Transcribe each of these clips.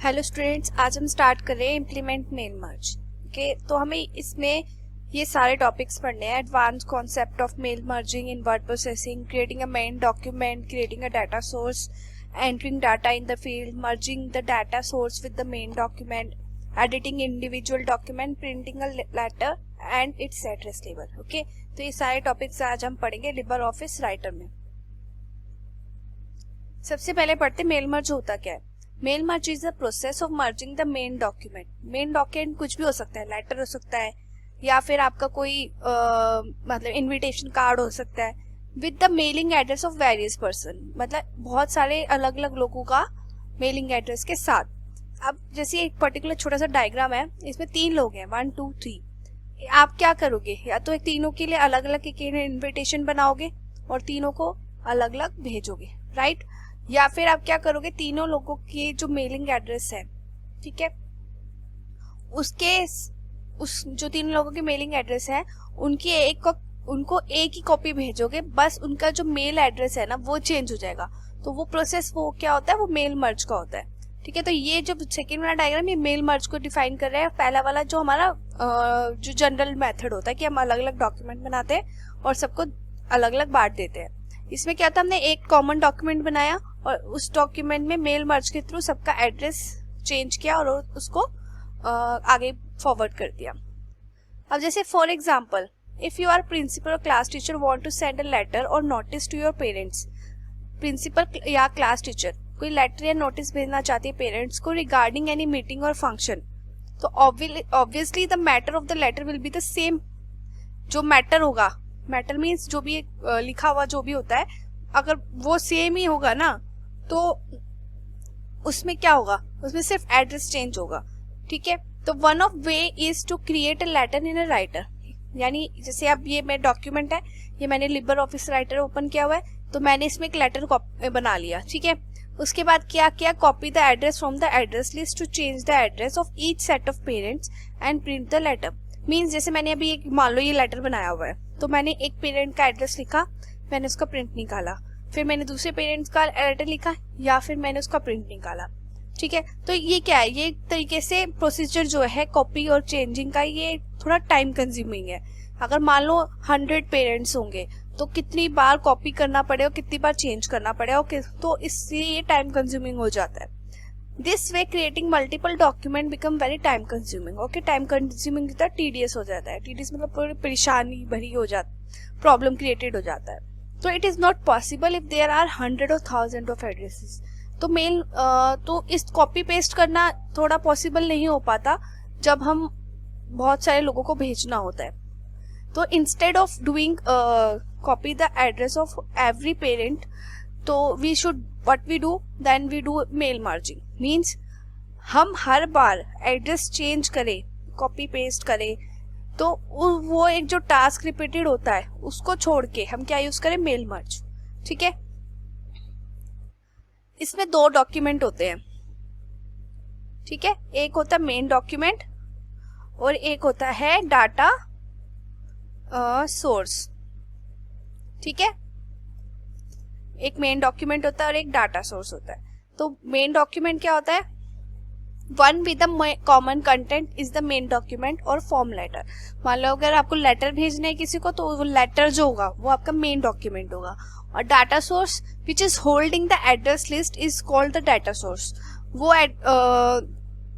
Hello students, आज हम start कर रहे हैं इम्प्लीमेंट मेल मर्ज। ओके, तो हमें इसमें ये सारे टॉपिक्स पढ़ने हैं। Advance concept of mail merging in word processing, creating a main document, creating a data source, entering data in the field, merging the data source with the main document, editing individual document, printing a letter and its address label. Okay, तो ये सारे topics आज हम पढ़ेंगे Libre office writer में। सबसे पहले पढ़ते मेल मर्ज होता क्या है। Mail merge is the process of merging the main document. Main document कुछ भी हो सकता है, लेटर हो सकता है या फिर आपका कोई मतलब इनविटेशन कार्ड हो सकता है, with the mailing address of various person, मतलब बहुत सारे अलग अलग लोगों का मेलिंग एड्रेस के साथ। अब जैसे एक पर्टिकुलर छोटा सा डायग्राम है, इसमें 3 लोग हैं, 1 2 3। आप क्या करोगे, या तो तीनों के लिए अलग अलग एक इन्विटेशन बनाओगे और तीनों को अलग अलग भेजोगे, राइट। या फिर आप क्या करोगे, तीनों लोगों के जो मेलिंग एड्रेस है, ठीक है, उस जो तीनों लोगों के मेलिंग एड्रेस है उनको एक ही कॉपी भेजोगे, बस उनका जो मेल एड्रेस है ना वो चेंज हो जाएगा। तो वो प्रोसेस वो क्या होता है, वो मेल मर्ज का होता है। ठीक है, तो ये जो सेकेंड वाला डायग्राम ये मेल मर्ज को डिफाइन कर रहा है। पहला वाला जो हमारा जो जनरल मेथड होता है कि हम अलग अलग डॉक्यूमेंट बनाते हैं और सबको अलग अलग बांट देते हैं। इसमें क्या था, हमने एक कॉमन डॉक्यूमेंट बनाया और उस डॉक्यूमेंट में मेल मर्ज के थ्रू सबका एड्रेस चेंज किया और उसको आगे फॉरवर्ड कर दिया। अब जैसे for example, if you are principal और class teacher want to send a letter और notice to your parents. Principal या क्लास टीचर कोई लेटर या नोटिस भेजना चाहती है पेरेंट्स को रिगार्डिंग एनी मीटिंग और फंक्शन, तो obviously the matter of the letter will be the same. जो मैटर होगा, मैटर मीन्स जो भी लिखा हुआ जो भी होता है, अगर वो सेम ही होगा ना तो उसमें क्या होगा, उसमें सिर्फ एड्रेस चेंज होगा। ठीक है, तो one of way is to create a letter in a writer. यानी जैसे अब ये मेरा डॉक्यूमेंट है, ये मैंने लिबर ऑफिस राइटर ओपन किया हुआ है, तो मैंने इसमें एक लेटर बना लिया। ठीक है, उसके बाद क्या किया, copy the address from the address list to change the address of each set of parents and print the letter. Means जैसे मैंने अभी एक, मान लो ये लेटर बनाया हुआ है, तो मैंने एक पेरेंट का एड्रेस लिखा, मैंने उसका प्रिंट निकाला, फिर मैंने दूसरे पेरेंट्स का लेटर लिखा या फिर मैंने उसका प्रिंट निकाला। ठीक है, तो ये क्या है, ये तरीके से प्रोसीजर जो है कॉपी और चेंजिंग का, ये थोड़ा टाइम कंज्यूमिंग है। अगर मान लो 100 पेरेंट्स होंगे तो कितनी बार कॉपी करना पड़े और कितनी बार चेंज करना पड़े, तो इससे ये टाइम कंज्यूमिंग हो जाता है। This way creating multiple document become very time consuming. Okay, time consuming कितना टीडियस हो जाता है, टीडियस मतलब पूरी परेशानी भरी हो जाती, प्रॉब्लम क्रिएटेड हो जाता है। तो it is not possible if there are 100 or 1000 of addresses. तो मेल तो इस कॉपी पेस्ट करना थोड़ा पॉसिबल नहीं हो पाता जब हम बहुत सारे लोगों को भेजना होता है। तो instead of doing copy the address of every parent, तो we should what we do, then we do mail merging. Means हम हर बार एड्रेस चेंज करें, कॉपी पेस्ट करें, तो वो एक जो टास्क रिपीटेड होता है उसको छोड़ के हम क्या यूज करें, मेल मर्ज। ठीक है, इसमें 2 डॉक्यूमेंट होते हैं। ठीक है, एक होता है मेन डॉक्यूमेंट और एक होता है डाटा सोर्स। ठीक है, एक मेन डॉक्यूमेंट होता है और एक डाटा सोर्स होता है। तो मेन डॉक्यूमेंट क्या होता है, one with the common content is the main document और फॉर्म लेटर। मान लो अगर आपको लेटर भेजना है किसी को, तो वो लेटर जो होगा वो आपका मेन डॉक्यूमेंट होगा। और data source which is holding the address list is called the data source. वो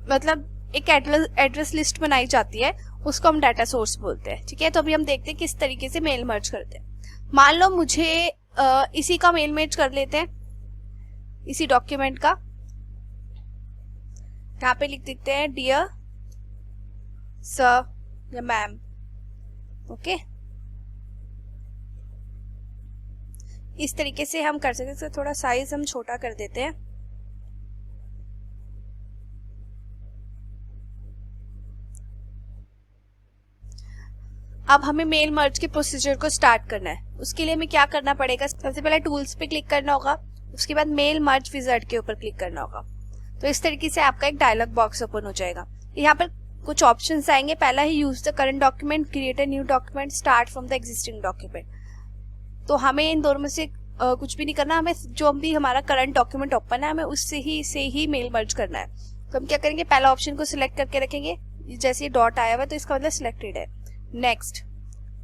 मतलब एक एड्रेस लिस्ट बनाई जाती है, उसको हम डाटा सोर्स बोलते हैं। ठीक है, तो अभी हम देखते हैं किस तरीके से मेल मर्ज करते हैं। मान लो मुझे इसी का मेल मर्ज कर लेते हैं, इसी डॉक्यूमेंट का। यहाँ पे लिख देते हैं डियर सर या मैम। ओके, इस तरीके से हम कर सकते हैं। थोड़ा साइज हम छोटा कर देते हैं। अब हमें मेल मर्ज के प्रोसीजर को स्टार्ट करना है। उसके लिए हमें क्या करना पड़ेगा, सबसे पहले टूल्स पे क्लिक करना होगा, उसके बाद मेल मर्ज विजार्ड के ऊपर क्लिक करना होगा। तो इस तरीके से आपका एक डायलॉग बॉक्स ओपन हो जाएगा। यहाँ पर कुछ ऑप्शंस आएंगे। पहला है use the current document, create a new document, start from the existing document. तो हमें इन दोनों में से कुछ भी नहीं करना, हमें जो भी हमारा करंट डॉक्यूमेंट ओपन है हमें उससे ही मेल मर्ज करना है। तो हम क्या करेंगे, पहला ऑप्शन को सिलेक्ट करके रखेंगे, जैसे ये डॉट आया हुआ है तो इसका मतलब सिलेक्टेड है। Next,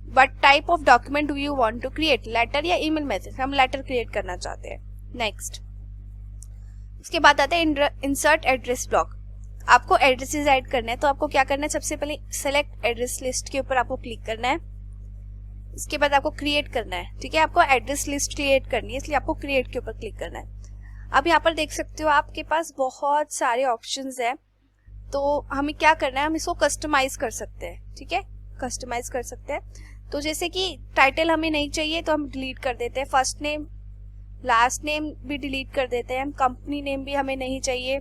what type of document do you want to create, letter या ईमेल मैसेज, हम लेटर क्रिएट करना चाहते हैं। नेक्स्ट, उसके बाद आता है इंसर्ट एड्रेस ब्लॉक, आपको एड्रेसेस ऐड करने हैं, तो आपको क्या करना है, सबसे पहले सेलेक्ट एड्रेस लिस्ट के ऊपर आपको क्लिक करना है, इसके बाद आपको क्रिएट करना है। ठीक है, आपको एड्रेस लिस्ट क्रिएट करनी है, इसलिए आपको क्रिएट के ऊपर क्लिक करना है। अब यहाँ पर देख सकते हो आपके पास बहुत सारे ऑप्शंस हैं, तो हमें क्या करना है, हम इसको कस्टमाइज कर सकते हैं। ठीक है, कस्टमाइज कर सकते हैं। तो जैसे कि टाइटल हमें नहीं चाहिए तो हम डिलीट कर देते हैं, फर्स्ट नेम लास्ट नेम भी डिलीट कर देते हैं, कंपनी नेम भी हमें नहीं चाहिए,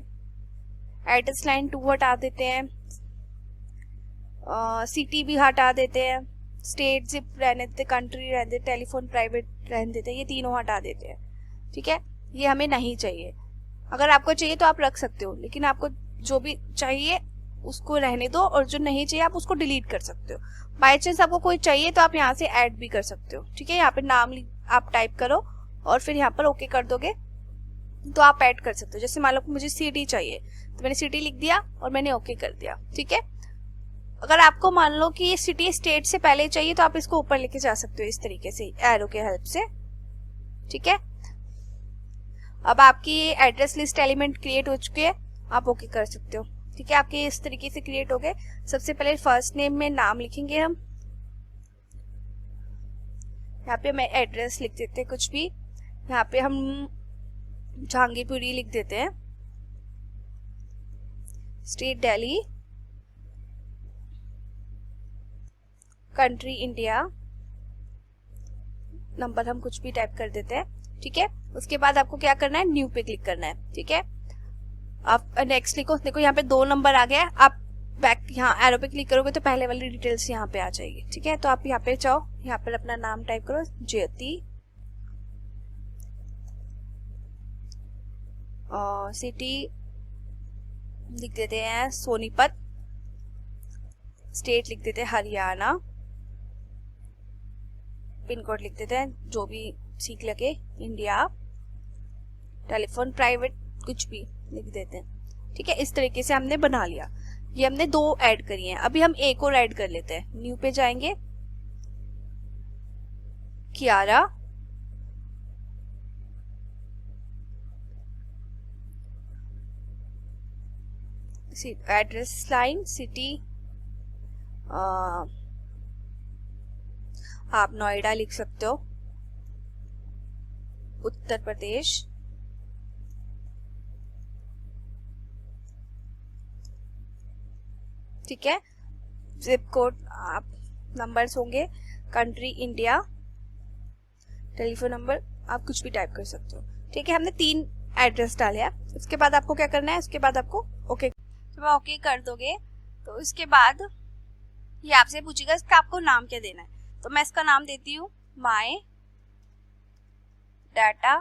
एड्रेस लाइन 2 हटा देते हैं, सिटी भी हटा देते हैं, स्टेट जिप रहने देते, कंट्री रहने देते, टेलीफोन प्राइवेट रहने देते, ये तीनों हटा देते हैं। ठीक है, ये हमें नहीं चाहिए। अगर आपको चाहिए तो आप रख सकते हो, लेकिन आपको जो भी चाहिए उसको रहने दो, और जो नहीं चाहिए आप उसको डिलीट कर सकते हो। बाय चांस आपको कोई चाहिए तो आप यहाँ से ऐड भी कर सकते हो। ठीक है, यहाँ पे नाम आप टाइप करो और फिर यहाँ पर ओके कर दोगे तो आप ऐड कर सकते हो। जैसे मान लो मुझे सिटी चाहिए तो मैंने सिटी लिख दिया और मैंने ओके कर दिया। ठीक है, अगर आपको मान लो कि ये सिटी स्टेट से पहले चाहिए तो आप इसको ऊपर लेके जा सकते हो इस तरीके से, एरो के हेल्प से। ठीक है, अब आपकी एड्रेस लिस्ट एलिमेंट क्रिएट हो चुके हैं, आप ओके कर सकते हो। ठीक है, आपके इस तरीके से क्रिएट हो गए। सबसे पहले फर्स्ट नेम में नाम लिखेंगे हम, यहाँ पे मैं एड्रेस लिख देते हैं कुछ भी, यहाँ पे हम जहांगीरपुरी लिख देते हैं, state Delhi, country India, number हम कुछ भी टाइप कर देते हैं। ठीक है, उसके बाद आपको क्या करना है, न्यू पे क्लिक करना है। ठीक है, आप नेक्स्ट लिखो, देखो यहाँ पे 2 नंबर आ गया, आप बैक यहाँ एरो पे क्लिक करोगे तो पहले वाली डिटेल्स यहाँ पे आ जाएगी। ठीक है, तो आप यहाँ पे जाओ, यहाँ पर अपना नाम टाइप करो, ज्योति, सिटी लिख देते हैं सोनीपत, स्टेट लिख देते हैं हरियाणा, पिन कोड लिख देते हैं जो भी ठीक लगे, इंडिया, टेलीफोन प्राइवेट कुछ भी लिख देते हैं। ठीक है, इस तरीके से हमने बना लिया। ये हमने 2 ऐड करी हैं, अभी हम एक और ऐड कर लेते हैं। न्यू पे जाएंगे, कियारा, एड्रेस लाइन सिटी, आप नोएडा लिख सकते हो, उत्तर प्रदेश, ठीक है, जिप कोड आप नंबर्स होंगे, कंट्री इंडिया, टेलीफोन नंबर आप कुछ भी टाइप कर सकते हो। ठीक है, हमने 3 एड्रेस डाले हैं। उसके बाद आपको क्या करना है, उसके बाद आपको ओके, जब आप ओके कर दोगे तो उसके बाद ये आपसे पूछेगा इसका आपको नाम क्या देना है। तो मैं इसका नाम देती हूँ माय डाटा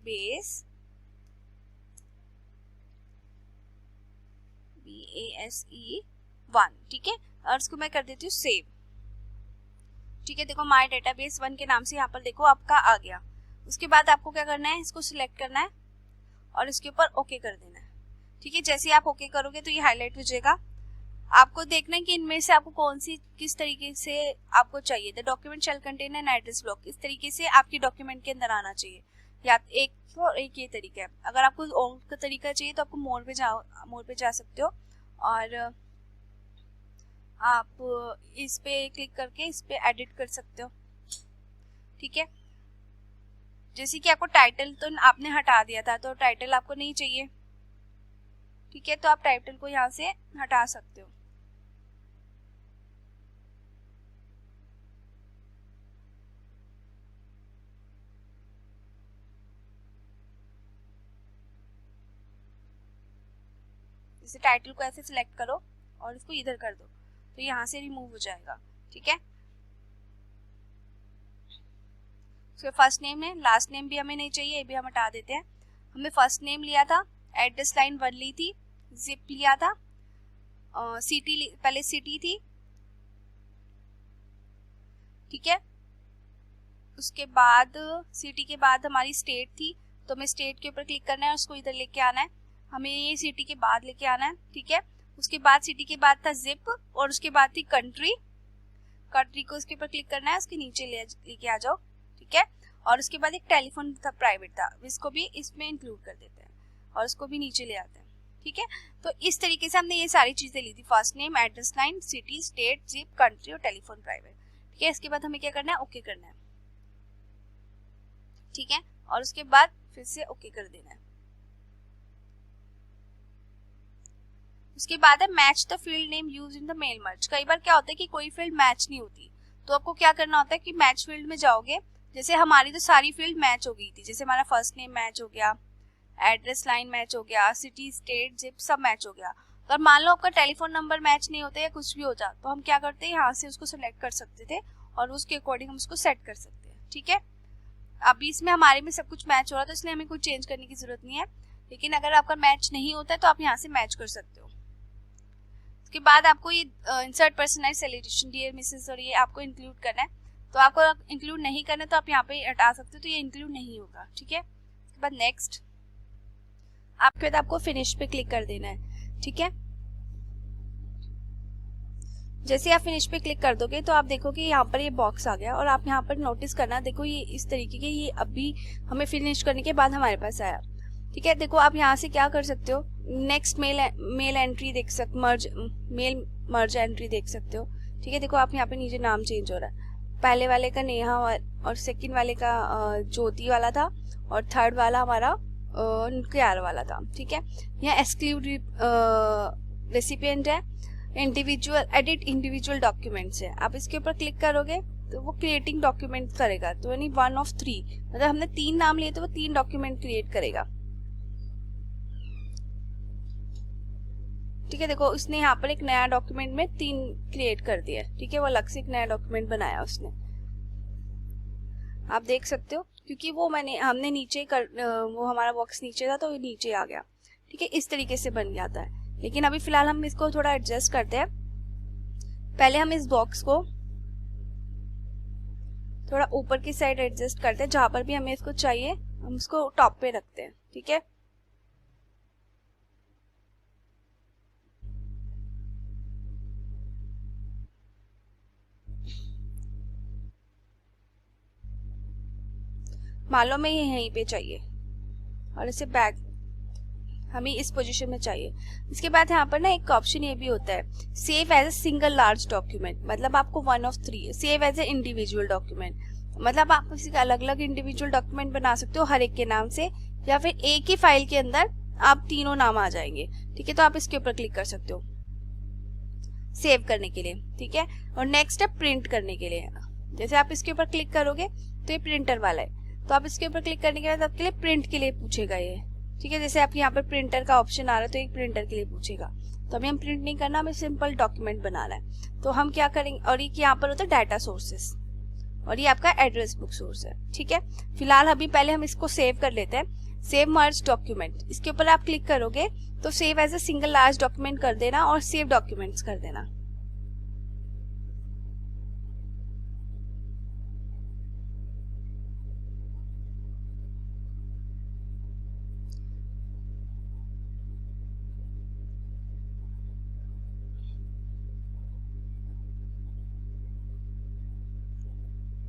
बेस, BASE1। ठीक है, और इसको मैं कर देती हूँ सेव। ठीक है, देखो माय डेटाबेस 1 के नाम से यहाँ पर देखो आपका आ गया। उसके बाद आपको क्या करना है, इसको सिलेक्ट करना है और इसके ऊपर ओके कर देना है। ठीक है, जैसे आप ओके करोगे तो ये हाईलाइट हो जाएगा। आपको देखना है कि इनमें से आपको कौन सी किस तरीके से आपको चाहिए। The document shall contain an address block, इस तरीके से आपकी डॉक्यूमेंट के अंदर आना चाहिए। या एक और एक ये तरीका है। अगर आपको और का तरीका चाहिए तो आपको मोर पे जा सकते हो और आप इस पे क्लिक करके इस पे एडिट कर सकते हो। ठीक है, जैसे कि आपको टाइटल तो आपने हटा दिया था तो टाइटल आपको नहीं चाहिए। ठीक है, तो आप टाइटल को यहाँ से हटा सकते हो। जैसे टाइटल को ऐसे सिलेक्ट करो और इसको इधर कर दो तो यहाँ से रिमूव हो जाएगा। ठीक है, फर्स्ट नेम है, लास्ट नेम भी हमें नहीं चाहिए, ये भी हम हटा देते हैं। हमने फर्स्ट नेम लिया था, एड्रेस लाइन 1 ली थी, जिप लिया था, सिटी पहले सिटी थी। ठीक है, उसके बाद सिटी के बाद हमारी स्टेट थी तो हमें स्टेट के ऊपर क्लिक करना है, उसको इधर लेके आना है। हमें ये सिटी के बाद लेके आना है, ठीक है। उसके बाद सिटी के बाद था जिप, और उसके बाद थी कंट्री। कंट्री को उसके ऊपर क्लिक करना है, उसके नीचे लेके आ जाओ, ठीक है। और उसके बाद एक टेलीफोन था, प्राइवेट था, इसको भी इसमें इंक्लूड कर देते हैं और उसको भी नीचे ले आते हैं, ठीक है। तो इस तरीके से हमने ये सारी चीजें ली थी, first name, address line, city, state, zip, country और टेलीफोन प्राइवेट, ठीक है। इसके बाद हमें क्या करना है, ओके करना है, ठीक है। और उसके बाद फिर से ओके कर देना है। उसके बाद है match the field name use in the mail merge. कई बार क्या होता है कि कोई फील्ड मैच नहीं होती, तो आपको क्या करना होता है कि मैच फील्ड में जाओगे। जैसे हमारी तो सारी फील्ड मैच हो गई थी, जैसे हमारा फर्स्ट नेम मैच हो गया, एड्रेस लाइन मैच हो गया, सिटी, स्टेट, जिप सब मैच हो गया। अगर मान लो आपका टेलीफोन नंबर मैच नहीं होता या कुछ भी होता, तो हम क्या करते हैं, यहाँ से उसको सिलेक्ट कर सकते थे और उसके अकॉर्डिंग हम उसको सेट कर सकते हैं, ठीक है। अभी इसमें हमारे में सब कुछ मैच हो रहा है, तो इसलिए हमें कुछ चेंज करने की जरूरत नहीं है, लेकिन अगर आपका मैच नहीं होता है तो आप यहाँ से मैच कर सकते हो। उसके बाद आपको ये insert personalized celebration dear Mrs और ये आपको इंक्लूड करना है, तो आपको इंक्लूड नहीं करना है तो आप यहाँ पे हटा सकते हो, तो ये इंक्लूड नहीं होगा, ठीक है। उसके बाद नेक्स्ट, आपके बाद आपको फिनिश पे क्लिक कर देना है, ठीक है। जैसे आप फिनिश पे क्लिक कर दोगे तो आप देखोगे यहाँ पर ये बॉक्स आ गया, और आप यहाँ पर नोटिस करना, देखो ये इस तरीके के, ये अभी हमें फिनिश करने के बाद हमारे पास आया, ठीक है। देखो आप यहाँ से क्या कर सकते हो, नेक्स्ट मेल एंट्री देख सकते, मेल मर्ज एंट्री देख सकते हो, ठीक है। देखो आप यहाँ पे नीचे नाम चेंज हो रहा है, पहले वाले का नेहा और सेकंड वाले का ज्योति वाला था, और थर्ड वाला हमारा क्यार वाला था, ठीक है। यहाँ एक्सक्लूड रेसिपिएंट है, इंडिविजुअल एडिट इंडिविजुअल डॉक्यूमेंट्स है, आप इसके ऊपर क्लिक करोगे तो वो क्रिएटिंग डॉक्यूमेंट करेगा, तो यानी 1 of 3, मतलब हमने 3 नाम लिए तो वो 3 डॉक्यूमेंट क्रिएट करेगा, ठीक है। देखो उसने यहाँ पर एक नया डॉक्यूमेंट में 3 क्रिएट कर दिया, ठीक है, वो अलग से एक नया डॉक्यूमेंट बनाया उसने, आप देख सकते हो, क्योंकि वो हमने नीचे वो हमारा बॉक्स नीचे था तो नीचे आ गया, ठीक है। इस तरीके से बन जाता है, लेकिन अभी फिलहाल हम इसको थोड़ा एडजस्ट करते हैं। पहले हम इस बॉक्स को थोड़ा ऊपर की साइड एडजस्ट करते हैं, जहां पर भी हमें इसको चाहिए हम इसको टॉप पे रखते हैं, ठीक है। मान लो मैं ये यहीं पे चाहिए और इसे बैक हमें इस पोजीशन में चाहिए। इसके बाद यहाँ पर ना एक ऑप्शन ये भी होता है, save as a single large document, मतलब आपको 1 of 3, save as a individual document, मतलब आप किसी का अलग अलग इंडिविजुअल डॉक्यूमेंट बना सकते हो हर एक के नाम से, या फिर एक ही फाइल के अंदर आप तीनों नाम आ जाएंगे, ठीक है। तो आप इसके ऊपर क्लिक कर सकते हो सेव करने के लिए, ठीक है। और नेक्स्ट है प्रिंट करने के लिए, जैसे आप इसके ऊपर क्लिक करोगे तो ये प्रिंटर वाला है, तो आप इसके ऊपर क्लिक करने के बाद आपके लिए प्रिंट के लिए पूछेगा ये, ठीक है। जैसे आप यहाँ पर प्रिंटर का ऑप्शन आ रहा है तो एक प्रिंटर के लिए पूछेगा, तो अभी हम प्रिंट नहीं करना, हमें सिंपल डॉक्यूमेंट बनाना है, तो हम क्या करेंगे, और ये यहाँ पर होता है डाटा सोर्सेस, और ये आपका एड्रेस बुक सोर्स है, ठीक है। फिलहाल अभी पहले हम इसको सेव कर लेते हैं, सेव मर्ज डॉक्यूमेंट, इसके ऊपर आप क्लिक करोगे तो save as a single large document कर देना और सेव डॉक्यूमेंट्स कर देना।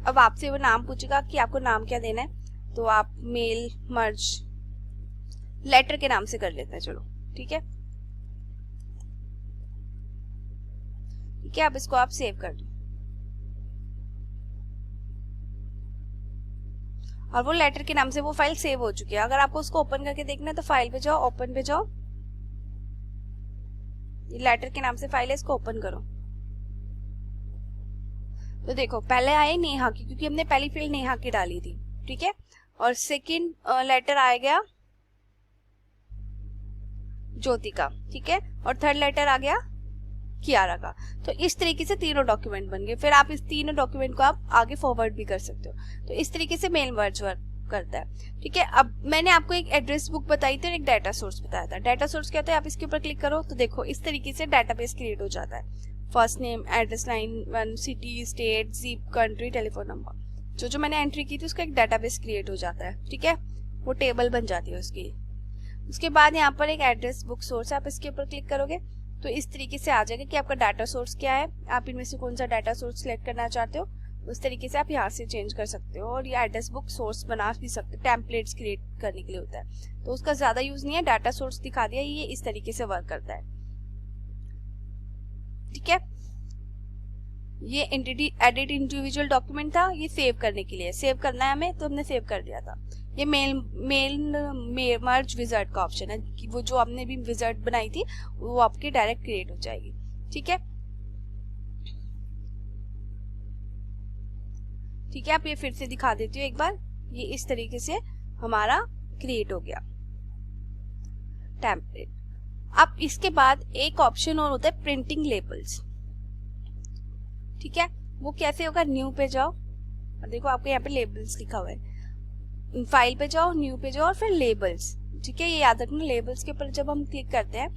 अब आपसे वो नाम पूछेगा कि आपको नाम क्या देना है, तो आप मेल मर्ज लेटर के नाम से कर लेते हैं, चलो ठीक है, ठीक है। अब इसको आप सेव कर दो, और वो लेटर के नाम से वो फाइल सेव हो चुकी है। अगर आपको उसको ओपन करके देखना है तो फाइल पे जाओ, ओपन पे जाओ, ये लेटर के नाम से फाइल है, इसको ओपन करो, तो देखो पहले आए नेहा की, क्योंकि हमने पहली फील्ड नेहा की डाली थी, ठीक है। और सेकंड लेटर आ गया ज्योति का, ठीक है, और थर्ड लेटर आ गया कियारा का। तो इस तरीके से तीनों डॉक्यूमेंट बन गए, फिर आप इस तीनों डॉक्यूमेंट को आप आगे फॉरवर्ड भी कर सकते हो। तो इस तरीके से मेल मर्ज वर्क करता है, ठीक है। अब मैंने आपको एक एड्रेस बुक बताई थी और एक डाटा सोर्स बताया था। डाटा सोर्स क्या होता है, आप इसके ऊपर क्लिक करो तो देखो इस तरीके से डाटाबेस क्रिएट हो जाता है, first name, address line, city, state, zip, country, telephone number, जो मैंने एंट्री की थी उसका एक डाटाबेस क्रिएट हो जाता है, ठीक है, वो टेबल बन जाती है उसकी। उसके बाद यहाँ पर एक एड्रेस बुक सोर्स, आप इसके ऊपर क्लिक करोगे तो इस तरीके से आ जाएगा कि आपका डाटा सोर्स क्या है, आप इनमें से कौन सा डाटा सोर्स सिलेक्ट करना चाहते हो, उस तरीके से आप यहाँ से चेंज कर सकते हो। और ये एड्रेस बुक सोर्स बना भी सकते हो, टेम्पलेट्स क्रिएट करने के लिए होता है, तो उसका ज्यादा यूज नहीं है, डाटा सोर्स दिखा दिया, ये इस तरीके से वर्क करता है। ठीक है, ये एडिट इंडिविजुअल डॉक्यूमेंट था, ये सेव करने के लिए, सेव करना है हमें तो हमने सेव कर दिया था। ये मेल मर्ज विजार्ड का ऑप्शन है कि वो जो आपने भी विजार्ड बनाई थी वो आपकी डायरेक्ट क्रिएट हो जाएगी। ठीक है, ठीक है, आप ये फिर से दिखा देती हूँ एक बार, ये इस तरीके से हमारा क्रिएट हो गया टेम्पलेट। अब इसके बाद एक ऑप्शन और होता है प्रिंटिंग लेबल्स। ठीक है, वो कैसे होगा, न्यू पे जाओ और देखो आपको यहाँ पे लेबल्स लिखा हुआ है, फाइल पे जाओ, न्यू पे जाओ और फिर लेबल्स। ठीक है, ये याद रखना, लेबल्स के ऊपर जब हम क्लिक करते हैं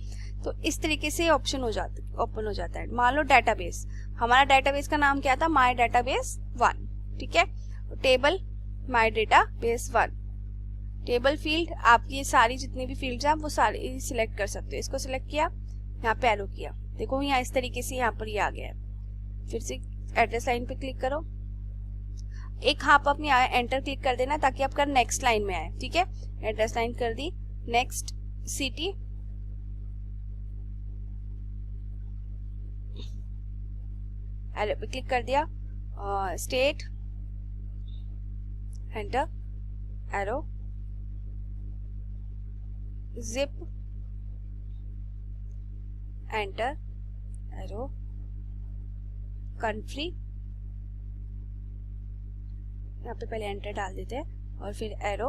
तो इस तरीके से ऑप्शन ओपन हो जाता है। मान लो डेटाबेस, हमारा डेटाबेस का नाम क्या था, माय डेटाबेस 1। ठीक है, table my database 1, table field, आप ये सारी जितनी भी फील्ड्स हैं वो सारी सिलेक्ट कर सकते हो। इसको सिलेक्ट किया, यहाँ पे एरो किया, देखो यहाँ इस तरीके से यहाँ पर ये आ गया है। फिर से एड्रेस लाइन पे क्लिक करो, एक आप अपनी एंटर क्लिक कर देना ताकि आपका नेक्स्ट लाइन में आए। ठीक है, एड्रेस लाइन कर दी, नेक्स्ट सिटी, एरो पे क्लिक कर दिया, state, enter, arrow, zip, enter, arrow, country, यहाँ पे पहले एंटर डाल देते हैं और फिर एरो।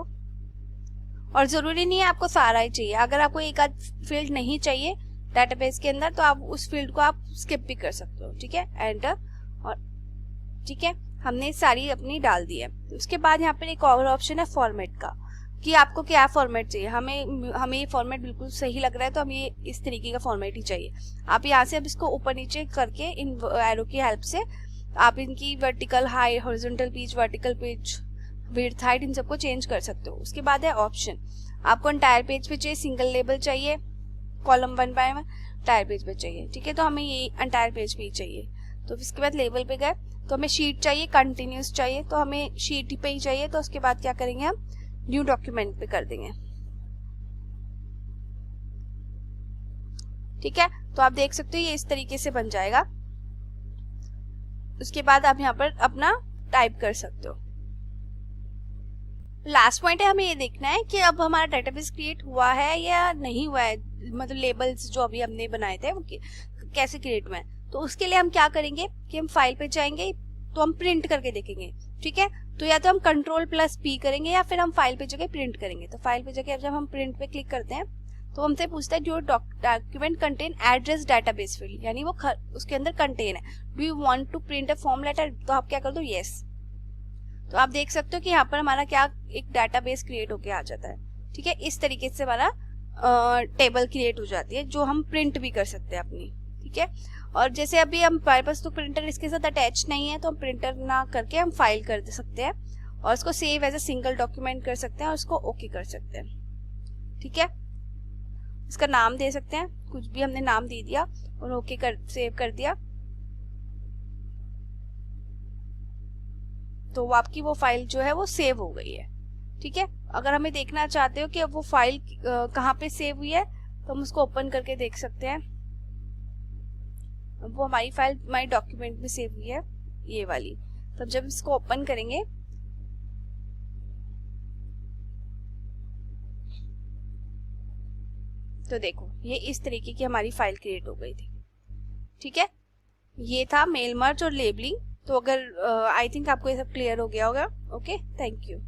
और जरूरी नहीं है आपको सारा ही चाहिए, अगर आपको एक आध फील्ड नहीं चाहिए डेटाबेस के अंदर तो आप उस फील्ड को आप स्किप भी कर सकते हो। ठीक है, एंटर, और ठीक है, हमने सारी अपनी डाल दी है। उसके बाद यहाँ पर एक और ऑप्शन है फॉर्मेट का, कि आपको क्या फॉर्मेट चाहिए। हमें ये फॉर्मेट बिल्कुल सही लग रहा है तो हमें इस तरीके का फॉर्मेट ही चाहिए। आप यहाँ से अब इसको ऊपर नीचे करके इन एरो की हेल्प से आप इनकी vertical height, horizontal page, vertical page, width, height, इन सबको चेंज कर सकते हो। उसके बाद है ऑप्शन, आपको एंटायर पेज पे चाहिए, सिंगल लेबल चाहिए, कॉलम 1 बाय 1 एंटायर पेज पे चाहिए। ठीक है, तो हमें ये एंटायर पेज पे ही चाहिए। तो इसके बाद लेबल पे गए तो हमें शीट चाहिए, कंटिन्यूस चाहिए, तो हमें शीट पे ही चाहिए। तो उसके बाद क्या करेंगे, हम न्यू डॉक्यूमेंट पे कर देंगे। ठीक है, तो आप देख सकते हो ये इस तरीके से बन जाएगा। उसके बाद आप यहाँ पर अपना टाइप कर सकते हो। लास्ट पॉइंट है, हमें ये देखना है कि अब हमारा डेटाबेस क्रिएट हुआ है या नहीं हुआ है, मतलब लेबल्स जो अभी हमने बनाए थे वो कैसे क्रिएट हुए हैं। तो उसके लिए हम क्या करेंगे कि हम फाइल पे जाएंगे तो हम प्रिंट करके देखेंगे। ठीक है, तो या तो हम Ctrl+P करेंगे या फिर हम फाइल पे जगह प्रिंट करेंगे। तो फाइल पे जगह जब हम प्रिंट पे क्लिक करते हैं तो हमसे पूछता है जो document contain address database field, यानी वो उसके अंदर कंटेन है, do you want to print a form letter, तो आप क्या कर दो, यस। तो आप देख सकते हो कि यहाँ पर हमारा क्या एक डेटाबेस क्रिएट होके आ जाता है। ठीक है, इस तरीके से हमारा टेबल क्रिएट हो जाती है जो हम प्रिंट भी कर सकते हैं अपनी। ठीक है, और जैसे अभी हम हमारे पास तो प्रिंटर इसके साथ अटैच नहीं है तो हम प्रिंटर ना करके हम फाइल कर दे सकते हैं और इसको save as a single document कर सकते हैं और इसको ओके कर सकते हैं। ठीक है, इसका नाम दे सकते हैं, कुछ भी हमने नाम दे दिया और ओके कर सेव कर दिया तो आपकी वो फाइल जो है वो सेव हो गई है। ठीक है, अगर हमें देखना चाहते हो कि अब वो फाइल कहाँ पे सेव हुई है तो हम उसको ओपन करके देख सकते हैं। वो हमारी फाइल हमारी डॉक्यूमेंट में सेव हुई है, ये वाली। तब जब इसको ओपन करेंगे तो देखो ये इस तरीके की हमारी फाइल क्रिएट हो गई थी। ठीक है, ये था मेल मर्ज और लेबलिंग। तो अगर आई थिंक आपको ये सब क्लियर हो गया होगा। Okay, thank you.